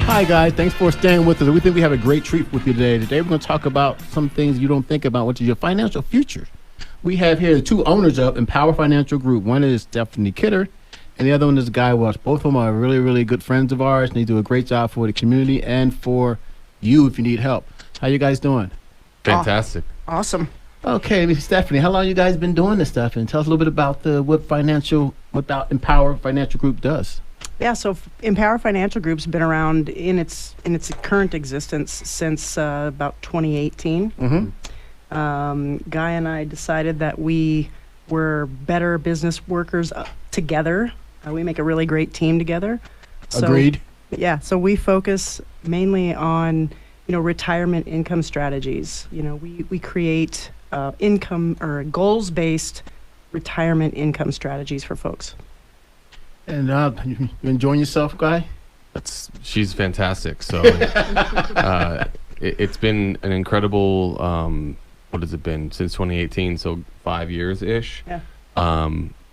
Hi, guys. Thanks for staying with us. We think we have a great treat with you today. Today, we're going to talk about some things you don't think about, which is your financial future. We have here the two owners of Empower Financial Group. One is Stephanie Kidder, and the other one is Guy Welch. Both of them are really, really good friends of ours, and they do a great job for the community and for you if you need help. How you guys doing? Fantastic. Awesome. Okay, Stephanie, how long you guys been doing this stuff? And tell us a little bit about what Empower Financial Group does. Yeah, so Empower Financial Group's been around in its current existence since about 2018. Guy and I decided that we were better business workers together. We make a really great team together. Agreed. Yeah, so we focus mainly on, retirement income strategies. We create income or goals-based retirement income strategies for folks. And you enjoying yourself, Guy? She's fantastic. So it's been an incredible, what has it been, since 2018, so 5 years-ish. Yeah.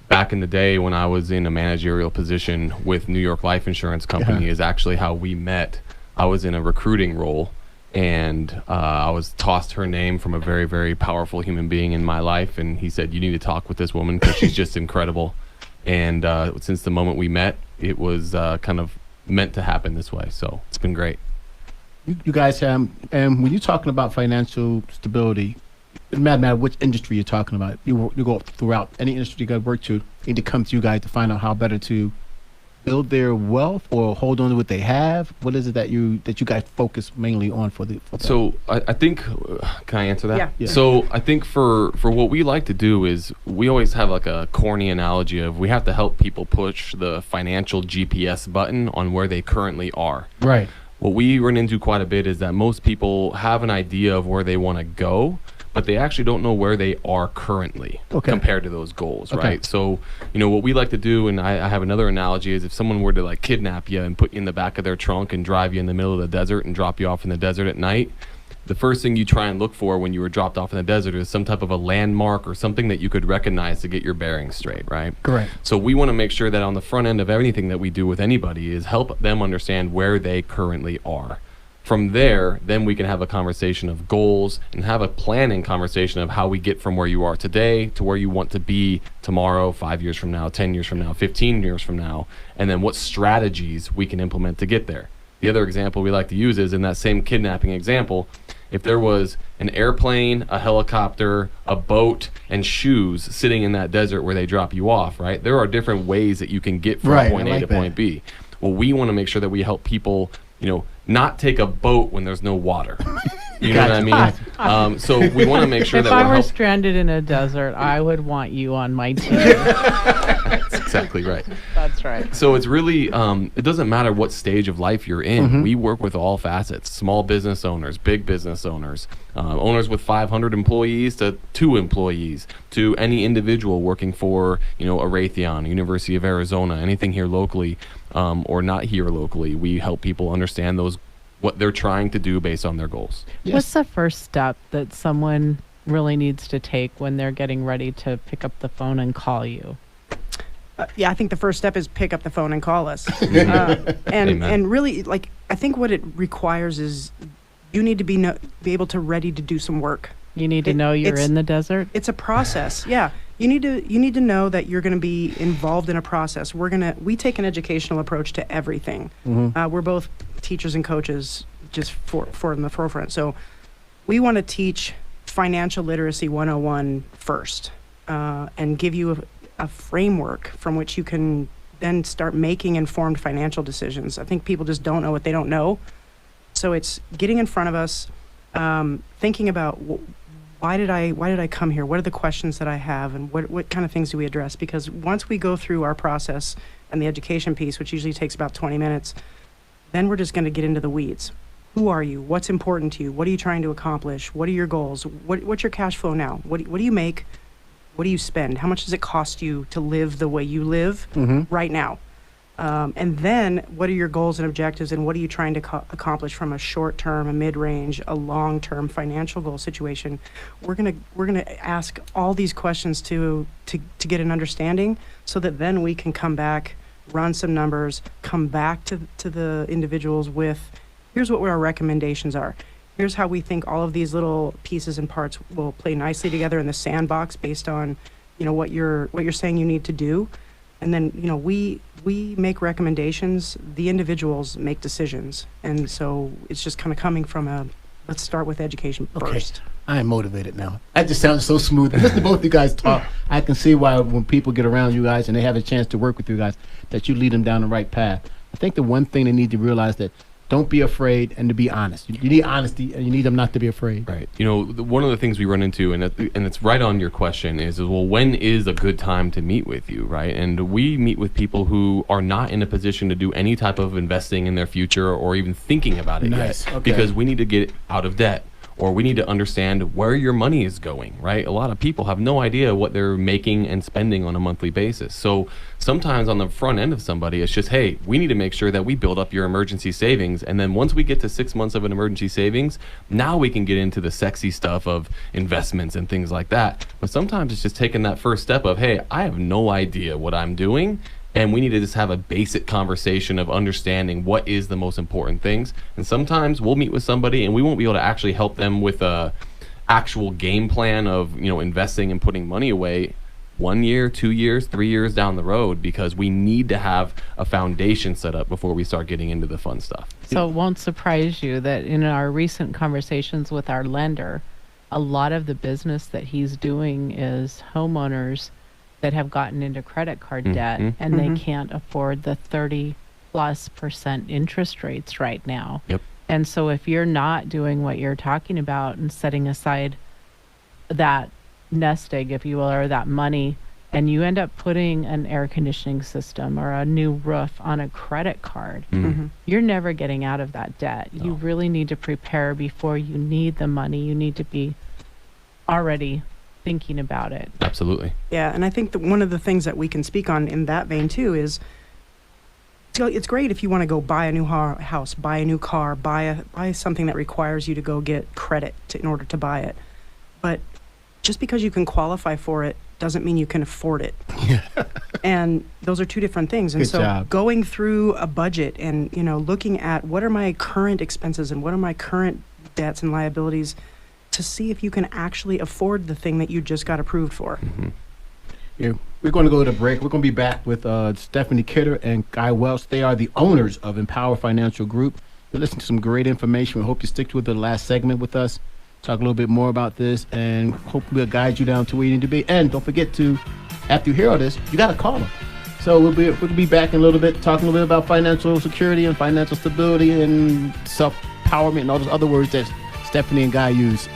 Back in the day when I was in a managerial position with New York Life Insurance Company is actually how we met. I was in a recruiting role, and I was tossed her name from a very, very powerful human being in my life, and he said, you need to talk with this woman because she's just incredible. And since the moment we met, it was kind of meant to happen this way. So it's been great. You guys have, and when you're talking about financial stability, it doesn't matter which industry you're talking about. You go throughout any industry you guys work to, need to come to you guys to find out how better to build their wealth or hold on to what they have. What is it that you guys focus mainly on for that? So I think, can I answer that? Yeah. So I think for what we like to do is we always have like a corny analogy of we have to help people push the financial GPS button on where they currently are. Right. What we run into quite a bit is that most people have an idea of where they want to go, but they actually don't know where they are currently compared to those goals, right? So, what we like to do, and I have another analogy, is if someone were to like kidnap you and put you in the back of their trunk and drive you in the middle of the desert and drop you off in the desert at night, the first thing you try and look for when you were dropped off in the desert is some type of a landmark or something that you could recognize to get your bearings straight, right? Correct. So we want to make sure that on the front end of anything that we do with anybody is help them understand where they currently are. From there, then we can have a conversation of goals and have a planning conversation of how we get from where you are today to where you want to be tomorrow, 5 years from now, 10 years from now, 15 years from now, and then what strategies we can implement to get there. The other example we like to use is in that same kidnapping example, if there was an airplane, a helicopter, a boat, and shoes sitting in that desert where they drop you off, right? There are different ways that you can get from point A to point B. Well, we want to make sure that we help people, not take a boat when there's no water. You know what I mean? So we want to make sure if that I we're were stranded in a desert, I would want you on my team. That's exactly right. That's right. So it's really, it doesn't matter what stage of life you're in. We work with all facets, small business owners, big business owners, owners with 500 employees to 2 employees, to any individual working for, a Raytheon, University of Arizona, anything here locally or not here locally. We help people understand what they're trying to do based on their goals. Yes. What's the first step that someone really needs to take when they're getting ready to pick up the phone and call you? I think the first step is pick up the phone and call us. Amen. And really, I think what it requires is you need to be able to ready to do some work. You need to know you're in the desert? It's a process. Yeah. You need to know that you're going to be involved in a process. We take an educational approach to everything. We're both teachers and coaches just for in the forefront. So we want to teach financial literacy 101 first and give you a framework from which you can then start making informed financial decisions. I think people just don't know what they don't know. So it's getting in front of us, thinking about why did I come here? What are the questions that I have, and what kind of things do we address? Because once we go through our process and the education piece, which usually takes about 20 minutes, then we're just going to get into the weeds. Who are you? What's important to you? What are you trying to accomplish? What are your goals? What's your cash flow now? What do you make? What do you spend? How much does it cost you to live the way you live right now? And then what are your goals and objectives, and what are you trying to accomplish from a short-term, a mid-range, a long-term financial goal situation? We're gonna ask all these questions to get an understanding, so that then we can come back run some numbers, come back to the individuals with, here's what our recommendations are. Here's how we think all of these little pieces and parts will play nicely together in the sandbox based on, what you're saying you need to do. And then, we make recommendations, the individuals make decisions. And so it's just kind of coming from let's start with education first. I am motivated now. That just sounds so smooth. Listen to both of you guys talk. I can see why when people get around you guys and they have a chance to work with you guys, that you lead them down the right path. I think the one thing they need to realize that don't be afraid and to be honest. You need honesty and you need them not to be afraid. Right. One of the things we run into, and it's right on your question, is well, when is a good time to meet with you, right? And we meet with people who are not in a position to do any type of investing in their future or even thinking about it yet. Okay. Because we need to get out of debt. Or we need to understand where your money is going, right? A lot of people have no idea what they're making and spending on a monthly basis. So sometimes on the front end of somebody, it's just, hey, we need to make sure that we build up your emergency savings. And then once we get to 6 months of an emergency savings, now we can get into the sexy stuff of investments and things like that. But sometimes it's just taking that first step of, hey, I have no idea what I'm doing. And we need to just have a basic conversation of understanding what is the most important things. And sometimes we'll meet with somebody and we won't be able to actually help them with a actual game plan of, investing and putting money away 1 year, 2 years, 3 years down the road, because we need to have a foundation set up before we start getting into the fun stuff. So it won't surprise you that in our recent conversations with our lender, a lot of the business that he's doing is homeowners that have gotten into credit card debt and they can't afford the 30+% interest rates right now. Yep. And so if you're not doing what you're talking about and setting aside that nest egg, if you will, or that money, and you end up putting an air conditioning system or a new roof on a credit card, you're never getting out of that debt. No. You really need to prepare before you need the money. You need to be already thinking about it. Absolutely. Yeah, and I think that one of the things that we can speak on in that vein too is it's great if you want to go buy a new house, buy a new car, buy something that requires you to go get credit in order to buy it. But just because you can qualify for it doesn't mean you can afford it. And those are two different things. And Good so job. Going through a budget and, looking at what are my current expenses and what are my current debts and liabilities to see if you can actually afford the thing that you just got approved for. Yeah, we're going to go to break. We're going to be back with Stephanie Kidder and Guy Welch. They are the owners of Empower Financial Group. You're listening to some great information. We hope you stick with the last segment with us, talk a little bit more about this, and hopefully we'll guide you down to where you need to be. And don't forget to, after you hear all this, you got to call them. So we'll be back in a little bit, talking a little bit about financial security and financial stability and self-empowerment and all those other words that Stephanie and Guy use.